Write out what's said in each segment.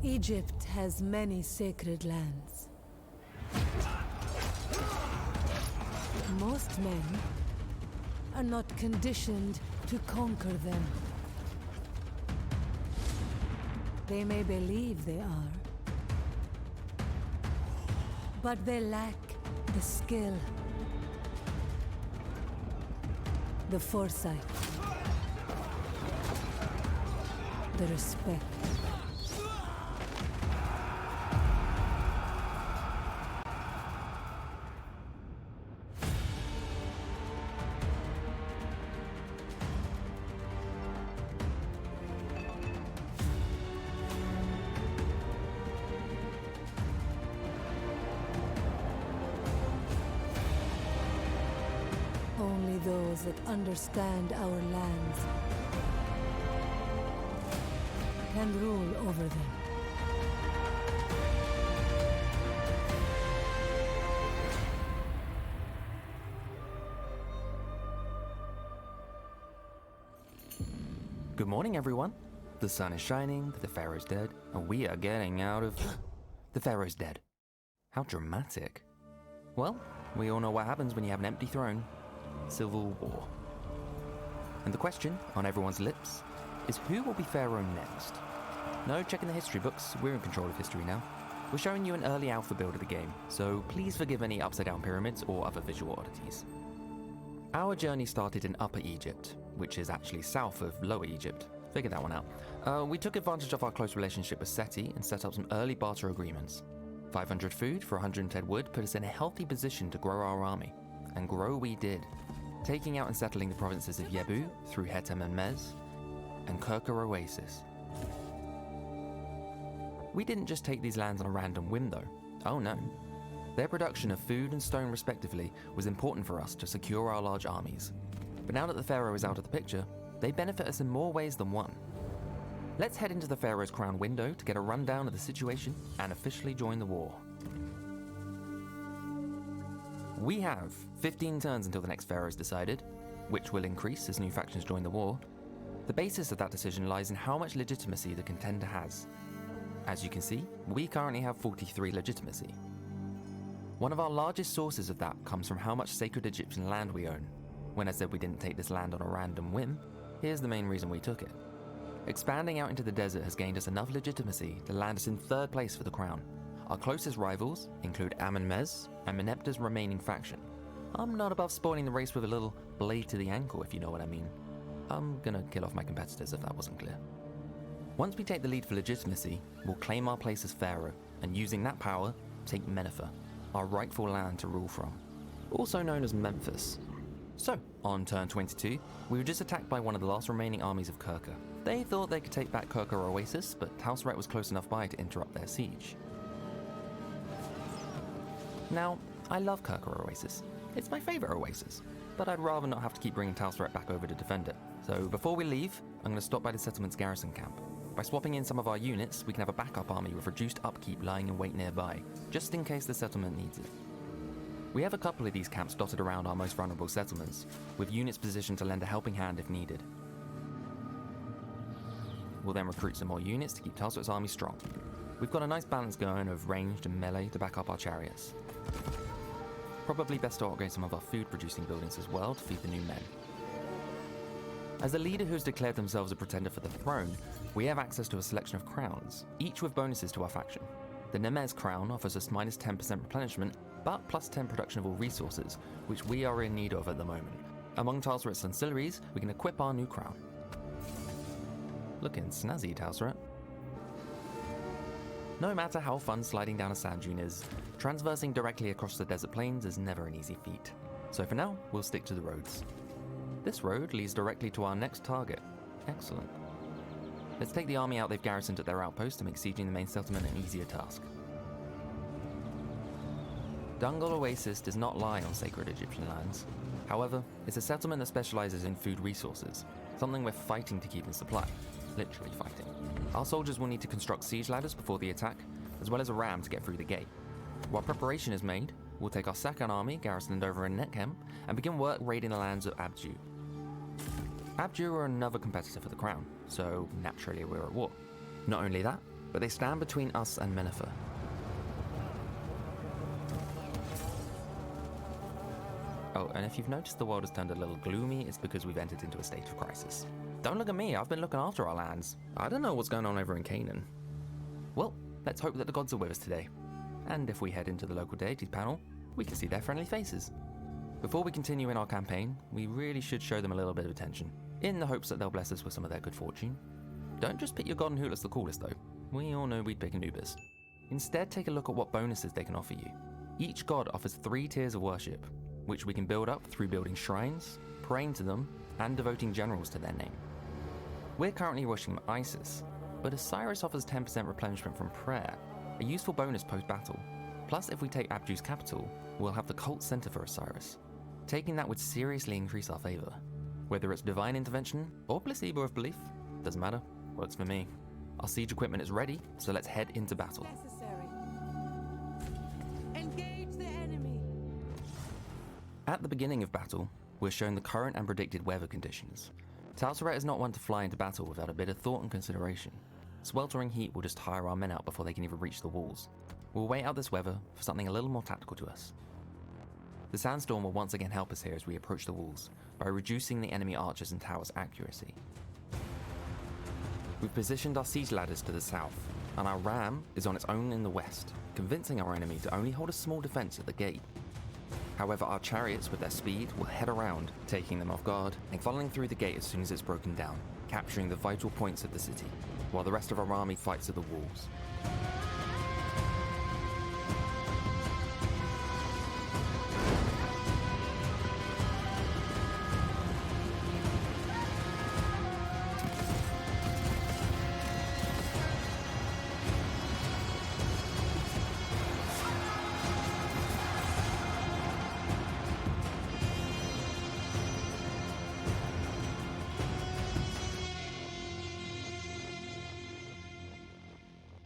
Egypt has many sacred lands. Most men are not conditioned to conquer them. They may believe they are, but they lack the skill, the foresight, the respect. Only those that understand our lands can rule over them. Good morning, everyone. The sun is shining, the pharaoh's dead, and we are getting out of... The pharaoh's dead. How dramatic. Well, we all know what happens when you have an empty throne. Civil war. And the question on everyone's lips is who will be pharaoh next? No checking the history books, we're in control of history now. We're showing you an early alpha build of the game, so please forgive any upside down pyramids or other visual oddities. Our journey started in Upper Egypt, which is actually south of Lower Egypt. Figured that one out. We took advantage of our close relationship with Seti and set up some early barter agreements. 500 food for 110 wood put us in a healthy position to grow our army. And grow we did, taking out and settling the provinces of Yebu through Hetem and Mez, and Kirka Oasis. We didn't just take these lands on a random whim though. Oh no. Their production of food and stone respectively was important for us to secure our large armies. But now that the pharaoh is out of the picture, they benefit us in more ways than one. Let's head into the pharaoh's crown window to get a rundown of the situation and officially join the war. We have 15 turns until the next pharaoh is decided, which will increase as new factions join the war. The basis of that decision lies in how much legitimacy the contender has. As you can see, we currently have 43 legitimacy. One of our largest sources of that comes from how much sacred Egyptian land we own. When I said we didn't take this land on a random whim, here's the main reason we took it. Expanding out into the desert has gained us enough legitimacy to land us in third place for the crown. Our closest rivals include Amenmez and Meneptah's remaining faction. I'm not above spoiling the race with a little blade to the ankle, if you know what I mean. I'm gonna kill off my competitors if that wasn't clear. Once we take the lead for legitimacy, we'll claim our place as pharaoh, and using that power, take Meneptah, our rightful land to rule from, also known as Memphis. So, on turn 22, we were just attacked by one of the last remaining armies of Kirka. They thought they could take back Kirka Oasis, but Tausret was close enough by to interrupt their siege. Now, I love Kirka Oasis. It's my favourite oasis, but I'd rather not have to keep bringing Tausret back over to defend it. So before we leave, I'm going to stop by the settlement's garrison camp. By swapping in some of our units, we can have a backup army with reduced upkeep lying in wait nearby, just in case the settlement needs it. We have a couple of these camps dotted around our most vulnerable settlements, with units positioned to lend a helping hand if needed. We'll then recruit some more units to keep Tausret's army strong. We've got a nice balance going of ranged and melee to back up our chariots. Probably best to upgrade some of our food-producing buildings as well to feed the new men. As a leader who's declared themselves a pretender for the throne, we have access to a selection of crowns, each with bonuses to our faction. The Nemez crown offers us minus 10% replenishment, but plus 10 production of all resources, which we are in need of at the moment. Among Tausret's ancillaries, we can equip our new crown. Looking snazzy, Tausret. No matter how fun sliding down a sand dune is, transversing directly across the desert plains is never an easy feat. So for now, we'll stick to the roads. This road leads directly to our next target. Excellent. Let's take the army out they've garrisoned at their outpost to make sieging the main settlement an easier task. Dungle Oasis does not lie on sacred Egyptian lands. However, it's a settlement that specializes in food resources, something we're fighting to keep in supply. Literally fighting. Our soldiers will need to construct siege ladders before the attack, as well as a ram to get through the gate. While preparation is made, we'll take our second army, garrisoned over in Netkem, and begin work raiding the lands of Abju. Abju are another competitor for the crown, so naturally we're at war. Not only that, but they stand between us and Minifer. Oh, and if you've noticed the world has turned a little gloomy, it's because we've entered into a state of crisis. Don't look at me, I've been looking after our lands. I don't know what's going on over in Canaan. Well, let's hope that the gods are with us today. And if we head into the local deities panel, we can see their friendly faces. Before we continue in our campaign, we really should show them a little bit of attention, in the hopes that they'll bless us with some of their good fortune. Don't just pick your god and who looks the coolest though. We all know we'd pick Anubis. Instead, take a look at what bonuses they can offer you. Each god offers 3 tiers of worship, which we can build up through building shrines, praying to them, and devoting generals to their name. We're currently worshiping Isis, but Osiris offers 10% replenishment from prayer, a useful bonus post-battle. Plus, if we take Abju's capital, we'll have the cult center for Osiris. Taking that would seriously increase our favor. Whether it's divine intervention or placebo of belief, doesn't matter, works for me. Our siege equipment is ready, so let's head into battle. Necessary. Engage the enemy. At the beginning of battle, we're shown the current and predicted weather conditions. Tausret is not one to fly into battle without a bit of thought and consideration. Sweltering heat will just tire our men out before they can even reach the walls. We'll wait out this weather for something a little more tactical to us. The sandstorm will once again help us here as we approach the walls, by reducing the enemy archers and towers' accuracy. We've positioned our siege ladders to the south, and our ram is on its own in the west, convincing our enemy to only hold a small defense at the gate. However, our chariots with their speed will head around, taking them off guard and funneling through the gate as soon as it's broken down, capturing the vital points of the city, while the rest of our army fights at the walls.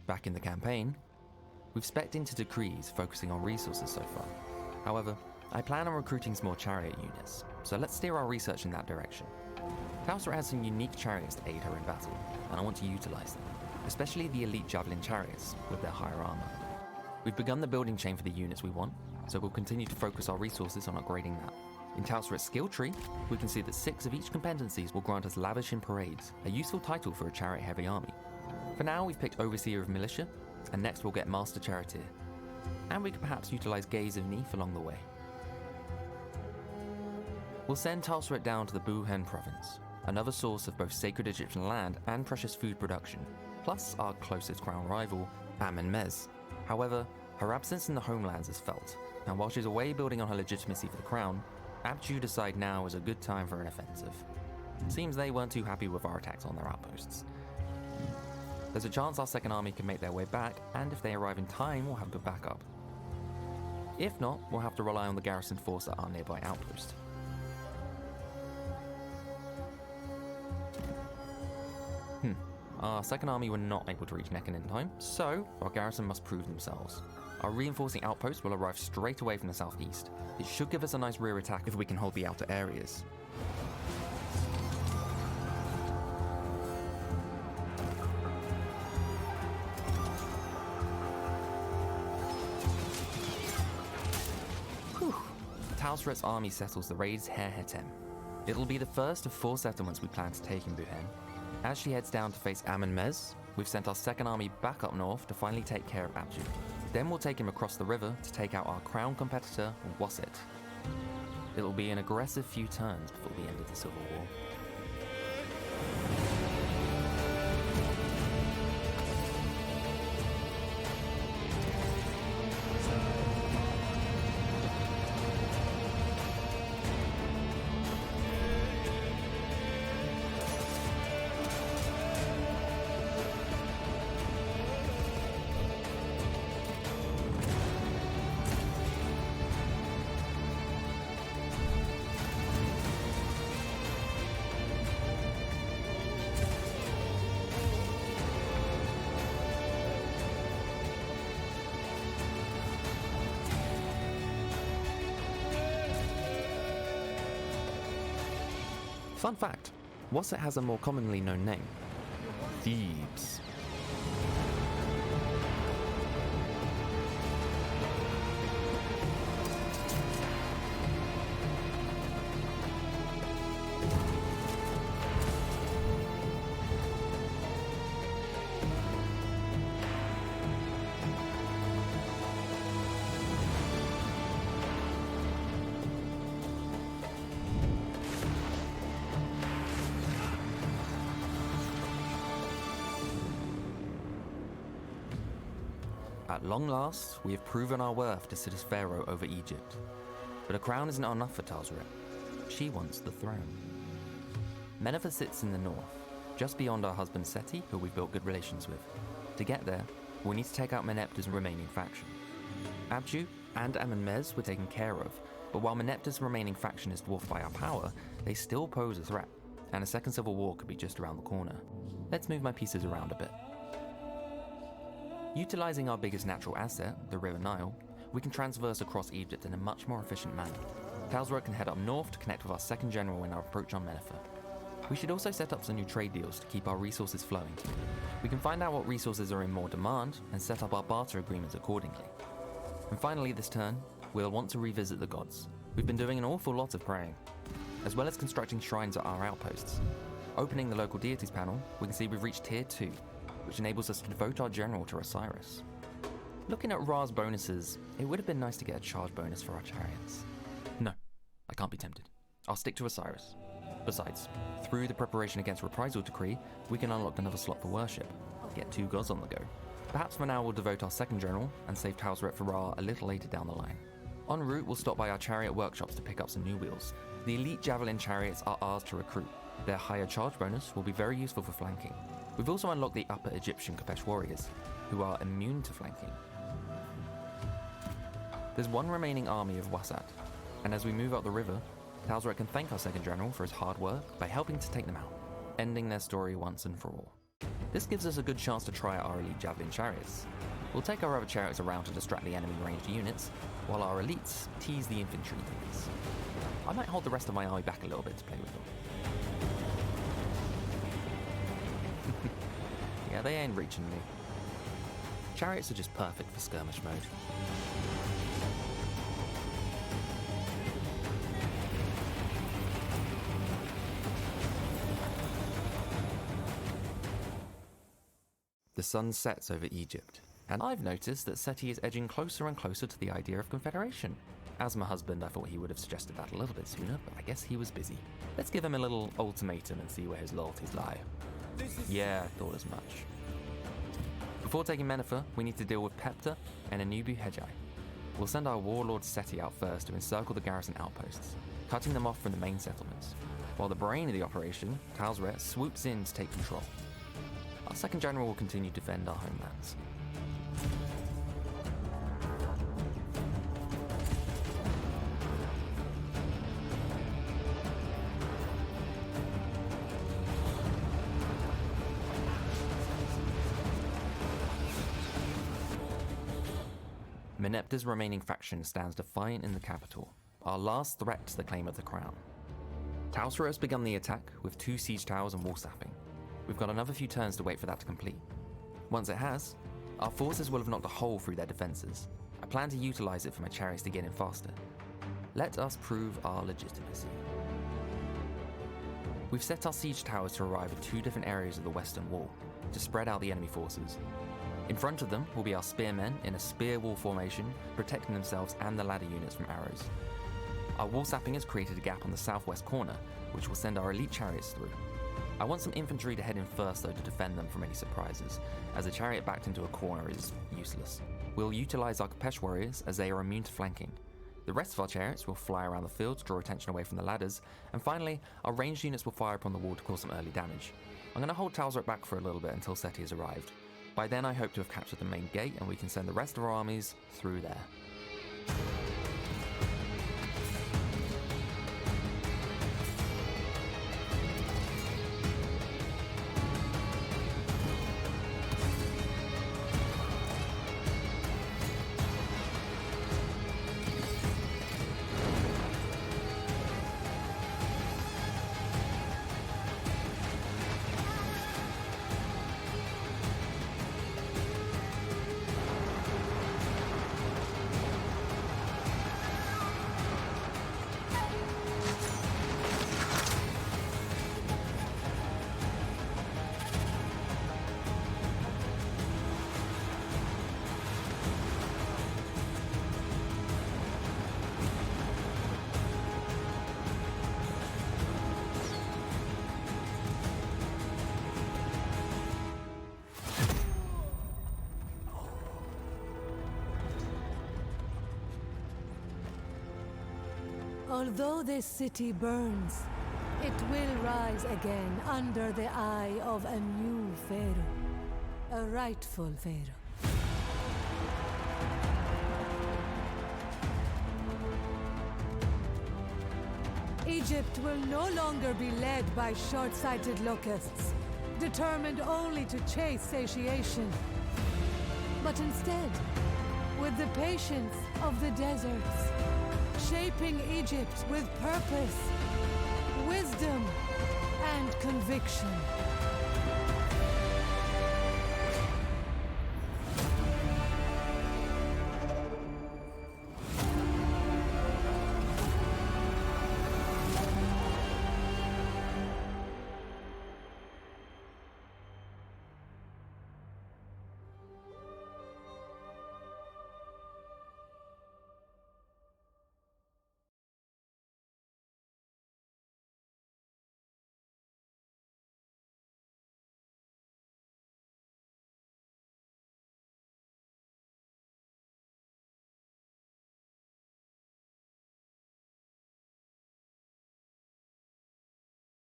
Back in the campaign, we've specced into decrees focusing on resources so far. However, I plan on recruiting some more chariot units, so let's steer our research in that direction. Tausret has some unique chariots to aid her in battle, and I want to utilize them, especially the elite javelin chariots with their higher armor. We've begun the building chain for the units we want, so we'll continue to focus our resources on upgrading that. In Tausret's skill tree, we can see that 6 of each competencies will grant us Lavish in Parades, a useful title for a chariot-heavy army. For now, we've picked Overseer of Militia, and next we'll get Master Charioteer. And we could perhaps utilize Gaze of Neith along the way. We'll send Tausret down to the Buhen province, another source of both sacred Egyptian land and precious food production, plus our closest crown rival, Amenmez. However, her absence in the homelands is felt, and while she's away building on her legitimacy for the crown, Abju decide now is a good time for an offensive. Seems they weren't too happy with our attacks on their outposts. There's a chance our second army can make their way back, and if they arrive in time, we'll have good backup. If not, we'll have to rely on the garrison force at our nearby outpost. Our second army were not able to reach Nekon in time, so our garrison must prove themselves. Our reinforcing outpost will arrive straight away from the southeast. It should give us a nice rear attack if we can hold the outer areas. Tausret's army settles the raid's Her Hetem. It'll be the first of 4 settlements we plan to take in Buhen. As she heads down to face Amenmez, we've sent our second army back up north to finally take care of Abju. Then we'll take him across the river to take out our crown competitor, Wasset. It'll be an aggressive few turns before the end of the Civil War. Fun fact, Wasset has a more commonly known name: Thebes. At long last, we have proven our worth to sit as pharaoh over Egypt. But a crown isn't enough for Tausret. She wants the throne. Meneptah sits in the north, just beyond our husband Seti, who we've built good relations with. To get there, we need to take out Meneptah's remaining faction. Abju and Amenmez were taken care of, but while Meneptah's remaining faction is dwarfed by our power, they still pose a threat, and a second civil war could be just around the corner. Let's move my pieces around a bit. Utilizing our biggest natural asset, the River Nile, we can transverse across Egypt in a much more efficient manner. Tausret can head up north to connect with our second general in our approach on Meneptah. We should also set up some new trade deals to keep our resources flowing. We can find out what resources are in more demand and set up our barter agreements accordingly. And finally this turn, we'll want to revisit the gods. We've been doing an awful lot of praying, as well as constructing shrines at our outposts. Opening the local deities panel, we can see we've reached tier 2, which enables us to devote our general to Osiris. Looking at Ra's bonuses, it would have been nice to get a charge bonus for our chariots. No, I can't be tempted. I'll stick to Osiris. Besides, through the preparation against reprisal decree, we can unlock another slot for worship. Get 2 gods on the go. Perhaps for now we'll devote our second general and save Tausret for Ra a little later down the line. En route, we'll stop by our chariot workshops to pick up some new wheels. The elite javelin chariots are ours to recruit. Their higher charge bonus will be very useful for flanking. We've also unlocked the upper Egyptian Kapesh warriors, who are immune to flanking. There's one remaining army of Wasat, and as we move up the river, Tausret can thank our second general for his hard work by helping to take them out, ending their story once and for all. This gives us a good chance to try out our elite javelin chariots. We'll take our other chariots around to distract the enemy ranged units, while our elites tease the infantry units. I might hold the rest of my army back a little bit to play with them. Yeah, they ain't reaching me. Chariots are just perfect for skirmish mode. The sun sets over Egypt, and I've noticed that Seti is edging closer and closer to the idea of confederation. As my husband, I thought he would have suggested that a little bit sooner, but I guess he was busy. Let's give him a little ultimatum and see where his loyalties lie. Yeah, I thought as much. Before taking Meneptah, we need to deal with Pepta and Anubu Hejai. We'll send our warlord Seti out first to encircle the garrison outposts, cutting them off from the main settlements, while the brain of the operation, Tausret, swoops in to take control. Our second general will continue to defend our homelands. Meneptah's remaining faction stands defiant in the capital, our last threat to the claim of the crown. Tausret has begun the attack with 2 siege towers and wall sapping. We've got another few turns to wait for that to complete. Once it has, our forces will have knocked a hole through their defences. I plan to utilise it for my chariots to get in faster. Let us prove our legitimacy. We've set our siege towers to arrive at 2 different areas of the western wall, to spread out the enemy forces. In front of them will be our spearmen in a spear wall formation, protecting themselves and the ladder units from arrows. Our wall sapping has created a gap on the southwest corner, which will send our elite chariots through. I want some infantry to head in first though to defend them from any surprises, as a chariot backed into a corner is useless. We'll utilise our Kapesh warriors as they are immune to flanking. The rest of our chariots will fly around the field to draw attention away from the ladders, and finally, our ranged units will fire upon the wall to cause some early damage. I'm going to hold Tausret back for a little bit until Seti has arrived. By then I hope to have captured the main gate and we can send the rest of our armies through there. Although this city burns, it will rise again under the eye of a new pharaoh, a rightful pharaoh. Egypt will no longer be led by short-sighted locusts, determined only to chase satiation, but instead, with the patience of the deserts, shaping Egypt with purpose, wisdom, and conviction.